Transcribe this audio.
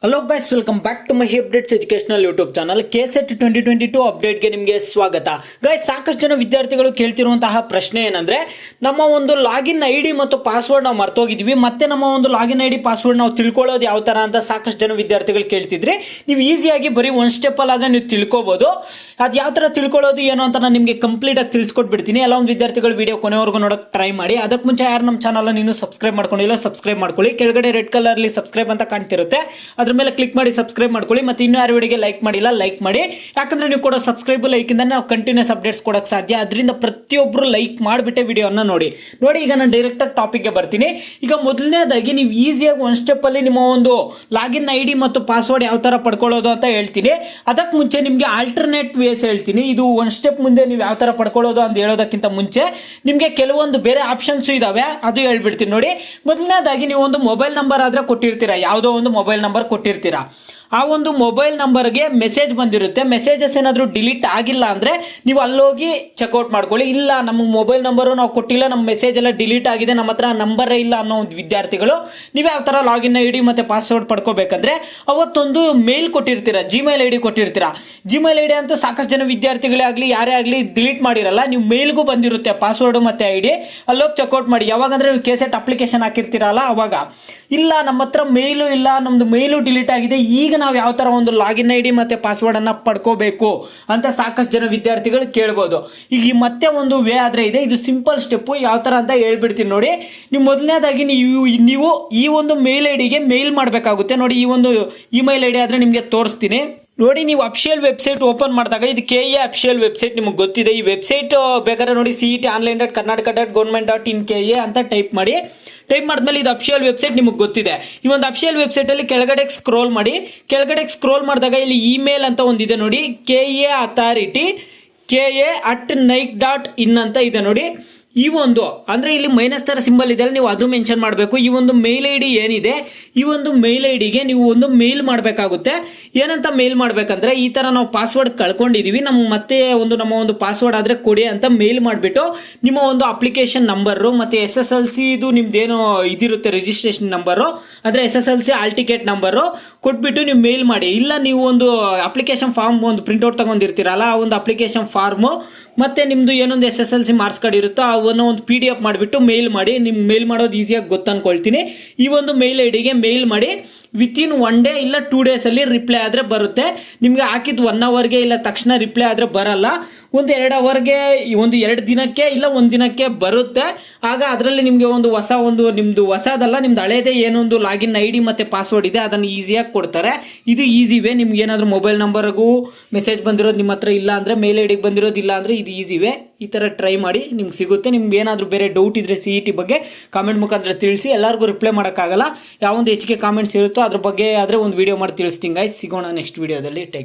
Hello guys, welcome back to my updates educational YouTube channel. KSET 2022 ಅಪ್ಡೇಟ್ಗೆ ನಿಮಗೆ ಸ್ವಾಗತ. Guys, ಸಾಕಷ್ಟು ಜನ ವಿದ್ಯಾರ್ಥಿಗಳು ಕೇಳ್ತಿರುವಂತಹ ಪ್ರಶ್ನೆ ಏನಂದ್ರೆ, ನಮ್ಮ ಒಂದು ಲಾಗಿನ್ ಐಡಿ ಮತ್ತು ಪಾಸ್ವರ್ಡ್ ನಾವು ಮರ್ತೋಗಿದ್ವಿ, ಮತ್ತೆ ನಮ್ಮ ಒಂದು ಲಾಗಿನ್ ಐಡಿ ಪಾಸ್ವರ್ಡ್ ನಾವು ತಿಳ್ಕೊಳ್ಳೋದು ಯಾವ ತರ ಅಂತ ಸಾಕಷ್ಟು ಜನ ವಿದ್ಯಾರ್ಥಿಗಳು ಕೇಳ್ತಿದ್ರಿ. ನೀವು ಈಸಿಯಾಗಿ ಬರೀ ಒಂದು ಸ್ಟೆಪ್ ಅಲ್ಲಾದ್ರೆ ನೀವು ತಿಳ್ಕೋಬಹುದು. ಅದು ಯಾವ ತರ ತಿಳ್ಕೊಳ್ಳೋದು ಏನು ಅಂತ ನಾನು ನಿಮಗೆ ಕಂಪ್ಲೀಟ್ ಆಗಿ ತಿಳಿಸ್ಕೊಟ್ಬಿಡ್ತೀನಿ. ಎಲ್ಲ ಒಂದು ವಿದ್ಯಾರ್ಥಿಗಳು ವಿಡಿಯೋ ಕೊನೆವರೆಗೂ ನೋಡೋಕೆ ಟ್ರೈ ಮಾಡಿ. ಅದಕ್ಕೆ ಮುಂಚೆ ಯಾರು ನಮ್ಮ ಚಾನಲ್ ನೀನು ಸಬ್ಸ್ಕ್ರೈಬ್ ಮಾಡ್ಕೊಂಡಿಲ್ಲ, ಸಬ್ಸ್ಕ್ರೈಬ್ ಮಾಡ್ಕೊಳ್ಳಿ. ಕೆಳಗಡೆ ರೆಡ್ ಕಲರ್ ಅಲ್ಲಿ ಸಬ್ಸ್ಕ್ರೈಬ್ ಅಂತ ಕಾಣ್ತಿರುತ್ತೆ, ಅದ್ರ ಮೇಲೆ ಕ್ಲಿಕ್ ಮಾಡಿ ಸಬ್ಸ್ಕ್ರೈಬ್ ಮಾಡ್ಕೊಳ್ಳಿ. ಮತ್ತೆ ಇನ್ನೂ ಯಾರು ವಿಡಿಯೋಗೆ ಲೈಕ್ ಮಾಡಿಲ್ಲ, ಲೈಕ್ ಮಾಡಿ. ಯಾಕಂದ್ರೆ ನೀವು ಕೊಡೋ ಸಬ್ಸ್ಕ್ರೈಬ್ ಲೈಕ್ ಇಂದ ನಾವು ಕಂಟಿನ್ಯೂಸ್ ಅಪ್ಡೇಟ್ಸ್ ಕೊಡಕ್ಕೆ ಸಾಧ್ಯ. ಅದರಿಂದ ಪ್ರತಿಯೊಬ್ಬರು ಲೈಕ್ ಮಾಡಿಬಿಟ್ಟೆ ವಿಡಿಯೋನ ನೋಡಿ. ಈಗ ನಾನು ಡೈರೆಕ್ಟ್ ಆಗಿ ಟಾಪಿಕ್ಗೆ ಬರ್ತೀನಿ. ಈಗ ಮೊದಲನೇದಾಗಿ ನೀವು ಈಸಿಯಾಗಿ ಒಂದು ಸ್ಟೆಪ್ ಅಲ್ಲಿ ನಿಮ್ಮ ಒಂದು ಲಾಗಿನ್ ಐಡಿ ಮತ್ತು ಪಾಸ್ವರ್ಡ್ ಯಾವ ತರ ಪಡ್ಕೊಳ್ಳೋದು ಅಂತ ಹೇಳ್ತೀನಿ. ಅದಕ್ಕೆ ಮುಂಚೆ ನಿಮಗೆ ಆಲ್ಟರ್ನೇಟ್ ವೇಸ್ ಹೇಳ್ತೀನಿ. ಇದು ಒಂದು ಸ್ಟೆಪ್ ಮುಂದೆ ನೀವು ಯಾವ ತರ ಪಡ್ಕೊಳ್ಳೋದು ಅಂತ ಹೇಳೋದಕ್ಕಿಂತ ಮುಂಚೆ ನಿಮಗೆ ಕೆಲವೊಂದು ಬೇರೆ ಆಪ್ಷನ್ಸ್ ಇದಾವೆ, ಅದು ಹೇಳ್ಬಿಡ್ತೀನಿ ನೋಡಿ. ಮೊದಲನೇದಾಗಿ ನೀವು ಒಂದು ಮೊಬೈಲ್ ನಂಬರ್ ಆದ್ರೆ ಕೊಟ್ಟಿರ್ತೀರಾ, ಯಾವುದೋ ಒಂದು ಮೊಬೈಲ್ ನಂಬರ್ ಕೊಟ್ಟಿರ್ತೀರಾ. ಆ ಒಂದು ಮೊಬೈಲ್ ನಂಬರ್ಗೆ ಮೆಸೇಜ್ ಬಂದಿರುತ್ತೆ. ಮೆಸೇಜಸ್ ಏನಾದರೂ ಡಿಲೀಟ್ ಆಗಿಲ್ಲ ಅಂದರೆ ನೀವು ಅಲ್ಲೋಗಿ ಚೆಕ್ಔಟ್ ಮಾಡ್ಕೊಳ್ಳಿ. ಇಲ್ಲ, ನಮ್ಮ ಮೊಬೈಲ್ ನಂಬರು ನಾವು ಕೊಟ್ಟಿಲ್ಲ, ನಮ್ಮ ಮೆಸೇಜ್ ಎಲ್ಲ ಡಿಲೀಟ್ ಆಗಿದೆ, ನಮ್ಮ ಹತ್ರ ನಂಬರೇ ಇಲ್ಲ ಅನ್ನೋ ಒಂದು ವಿದ್ಯಾರ್ಥಿಗಳು ನೀವು ಯಾವ ಥರ ಲಾಗಿನ್ ಐ ಡಿ ಮತ್ತು ಪಾಸ್ವರ್ಡ್ ಪಡ್ಕೋಬೇಕಂದ್ರೆ ಅವತ್ತೊಂದು ಮೇಲ್ ಕೊಟ್ಟಿರ್ತೀರಾ, ಜಿಮೇಲ್ ಐ ಡಿ ಕೊಟ್ಟಿರ್ತೀರಾ. ಜಿಮೇಲ್ ಐ ಡಿ ಅಂತೂ ಸಾಕಷ್ಟು ಜನ ವಿದ್ಯಾರ್ಥಿಗಳೇ ಆಗಲಿ ಯಾರೇ ಆಗಲಿ ಡಿಲೀಟ್ ಮಾಡಿರಲ್ಲ. ನೀವು ಮೇಲ್ಗೂ ಬಂದಿರುತ್ತೆ ಪಾಸ್ವರ್ಡು ಮತ್ತು ಐ ಡಿ, ಅಲ್ಲೋಗಿ ಚೆಕ್ಔಟ್ ಮಾಡಿ. ಯಾವಾಗಂದ್ರೆ ನೀವು ಕೆಸೆಟ್ ಅಪ್ಲಿಕೇಶನ್ ಹಾಕಿರ್ತೀರಲ್ಲ ಅವಾಗ. ಇಲ್ಲ, ನಮ್ಮ ಹತ್ರ ಮೇಲು ಇಲ್ಲ, ನಮ್ಮದು ಮೇಲು ಡಿಲೀಟ್ ಆಗಿದೆ, ಈಗ ನಾವು ಯಾವ ತರ ಒಂದು ಲಾಗಿನ್ ಐ ಡಿ ಮತ್ತೆ ಪಾಸ್ವರ್ಡ್ ಅನ್ನ ಪಡ್ಕೋಬೇಕು ಅಂತ ಸಾಕಷ್ಟು ಜನ ವಿದ್ಯಾರ್ಥಿಗಳು ಕೇಳ್ಬೋದು. ಈಗ ಮತ್ತೆ ಒಂದು ವೇ ಆದ್ರೆ ಇದೆ, ಇದು ಸಿಂಪಲ್ ಸ್ಟೆಪ್. ಯಾವ ತರ ಅಂತ ಹೇಳ್ಬಿಡ್ತೀನಿ ನೋಡಿ. ನೀವು ಮೊದಲನೇದಾಗಿ ನೀವು ಈ ಒಂದು ಮೇಲ್ ಐ ಡಿಗೆ ಮೇಲ್ ಮಾಡಬೇಕಾಗುತ್ತೆ ನೋಡಿ. ಈ ಒಂದು ಇಮೇಲ್ ಐ ಡಿ ಆದ್ರೆ ನಿಮಗೆ ತೋರಿಸ್ತೀನಿ ನೋಡಿ. ನೀವು ಅಫಿಷಿಯಲ್ ವೆಬ್ಸೈಟ್ ಓಪನ್ ಮಾಡಿದಾಗ ಇದು KA ಅಫಿಷಿಯಲ್ ವೆಬ್ಸೈಟ್ ನಿಮಗೆ ಗೊತ್ತಿದೆ. ಈ ವೆಬ್ಸೈಟ್ ಬೇಕಾದ್ರೆ ನೋಡಿ, CET-online.karnataka.government.in KA ಅಂತ ಟೈಪ್ ಮಾಡಿ. ಟೈಪ್ ಮಾಡಿದ್ಮೇಲೆ ಇದು ಅಫಿಷಿಯಲ್ ವೆಬ್ಸೈಟ್ ನಿಮಗೆ ಗೊತ್ತಿದೆ. ಈ ಒಂದು ಅಫಿಷಿಯಲ್ ವೆಬ್ಸೈಟ್ ಅಲ್ಲಿ ಕೆಳಗಡೆ ಸ್ಕ್ರೋಲ್ ಮಾಡಿ. ಕೆಳಗಡೆ ಸ್ಕ್ರೋಲ್ ಮಾಡಿದಾಗ ಇಲ್ಲಿ ಇಮೇಲ್ ಅಂತ ಒಂದಿದೆ ನೋಡಿ, KA ಅಥಾರಿಟಿ KA@NIC.in ಅಂತ ಇದೆ ನೋಡಿ. ಈ ಒಂದು ಅಂದ್ರೆ ಇಲ್ಲಿ ಮೈನಸ್ ತರ ಸಿಂಬಲ್ ಇದೆ, ನೀವು ಅದು ಮೆನ್ಷನ್ ಮಾಡಬೇಕು. ಈ ಒಂದು ಮೇಲ್ ಐ ಡಿ ಏನಿದೆ, ಈ ಒಂದು ಮೇಲ್ ಐ ಡಿಗೆ ನೀವು ಒಂದು ಮೇಲ್ ಮಾಡಬೇಕಾಗುತ್ತೆ. ಏನಂತ ಮೇಲ್ ಮಾಡ್ಬೇಕಂದ್ರೆ, ಈ ತರ ನಾವು ಪಾಸ್ವರ್ಡ್ ಕಳ್ಕೊಂಡಿದೀವಿ, ಮತ್ತೆ ನಮ್ಮ ಒಂದು ಪಾಸ್ವರ್ಡ್ ಆದ್ರೆ ಕೊಡಿ ಅಂತ ಮೇಲ್ ಮಾಡಿಬಿಟ್ಟು ನಿಮ್ಮ ಒಂದು ಅಪ್ಲಿಕೇಶನ್ ನಂಬರು ಮತ್ತೆ SSLC ಇದು ನಿಮ್ದೇನೋ ಇದಿರುತ್ತೆ ರಿಜಿಸ್ಟ್ರೇಷನ್ ನಂಬರು, ಅಂದ್ರೆ SSLC ಆಲ್ ಟಿಕೆಟ್ ನಂಬರು ಕೊಟ್ಬಿಟ್ಟು ನೀವು ಮೇಲ್ ಮಾಡಿ. ಇಲ್ಲ, ನೀವು ಒಂದು ಅಪ್ಲಿಕೇಶನ್ ಫಾರ್ಮ್ ಒಂದು ಪ್ರಿಂಟ್ಔಟ್ ತಗೊಂಡಿರ್ತೀರಲ್ಲ, ಆ ಒಂದು ಅಪ್ಲಿಕೇಶನ್ ಫಾರ್ಮು ಮತ್ತೆ ನಿಮ್ದು ಏನೊಂದು SSLC ಮಾರ್ಕ್ಸ್ ಕಾರ್ಡ್ ಇರುತ್ತೋ ಅವನ್ನ ಒಂದು PDF ಮಾಡಿಬಿಟ್ಟು ಮೇಲ್ ಮಾಡಿ. ನಿಮ್ಗೆ ಮೇಲ್ ಮಾಡೋದು ಈಸಿಯಾಗಿ ಗೊತ್ತನ್ಕೊಳ್ತೀನಿ. ಈ ಒಂದು ಮೇಲ್ ಐ ಡಿಗೆ ಮೇಲ್ ಮಾಡಿ. ವಿತಿನ್ 1 ಡೇ ಇಲ್ಲ 2 ಡೇಸ್ ಅಲ್ಲಿ ರಿಪ್ಲೈ ಆದ್ರೆ ಬರುತ್ತೆ. ನಿಮ್ಗೆ ಹಾಕಿದ್ 1 ಅವರ್ಗೆ ಇಲ್ಲ ತಕ್ಷಣ ರಿಪ್ಲೈ ಆದ್ರೆ ಬರಲ್ಲ. ಒಂದು 2 ಅವರ್ಗೆ, ಒಂದು 2 ದಿನಕ್ಕೆ ಇಲ್ಲ 1 ದಿನಕ್ಕೆ ಬರುತ್ತೆ. ಆಗ ಅದರಲ್ಲಿ ನಿಮಗೆ ಒಂದು ನಿಮ್ದು ಹೊಸದಲ್ಲ, ನಿಮ್ದು ಹಳೇದೇ ಏನೊಂದು ಲಾಗಿನ್ ಐ ಡಿ ಮತ್ತೆ ಪಾಸ್ವರ್ಡ್ ಇದೆ ಅದನ್ನು ಈಸಿಯಾಗಿ ಕೊಡ್ತಾರೆ. ಇದು ಈಸಿ ವೇ. ನಿಮ್ಗೆ ಏನಾದರೂ ಮೊಬೈಲ್ ನಂಬರ್ಗೂ ಮೆಸೇಜ್ ಬಂದಿರೋದು ನಿಮ್ಮ ಹತ್ರ ಇಲ್ಲ ಅಂದ್ರೆ, ಮೇಲ್ ಐ ಡಿಗೆ ಬಂದಿರೋದಿಲ್ಲ ಅಂದ್ರೆ ಇದು ಈಸಿ ವೇ. ಈ ಥರ ಟ್ರೈ ಮಾಡಿ, ನಿಮ್ಗೆ ಸಿಗುತ್ತೆ. ನಿಮ್ಗೆ ಏನಾದರೂ ಬೇರೆ ಡೌಟ್ ಇದ್ರೆ CET ಬಗ್ಗೆ ಕಾಮೆಂಟ್ ಮುಖಾಂತರ ತಿಳಿಸಿ. ಎಲ್ಲರಿಗೂ ರಿಪ್ಲೈ ಮಾಡೋಕ್ಕಾಗಲ್ಲ. ಯಾವೊಂದು ಹೆಚ್ಚಿಗೆ ಕಾಮೆಂಟ್ಸ್ ಇರುತ್ತೋ ಅದ್ರ ಬಗ್ಗೆ ಆದರೆ ಒಂದು ವಿಡಿಯೋ ಮಾಡಿ ತಿಳಿಸ್ತೀನಿ ಗೈಸ್. ಸಿಗೋಣ ನೆಕ್ಸ್ಟ್ ವಿಡಿಯೋದಲ್ಲಿ. ಟೇಕ್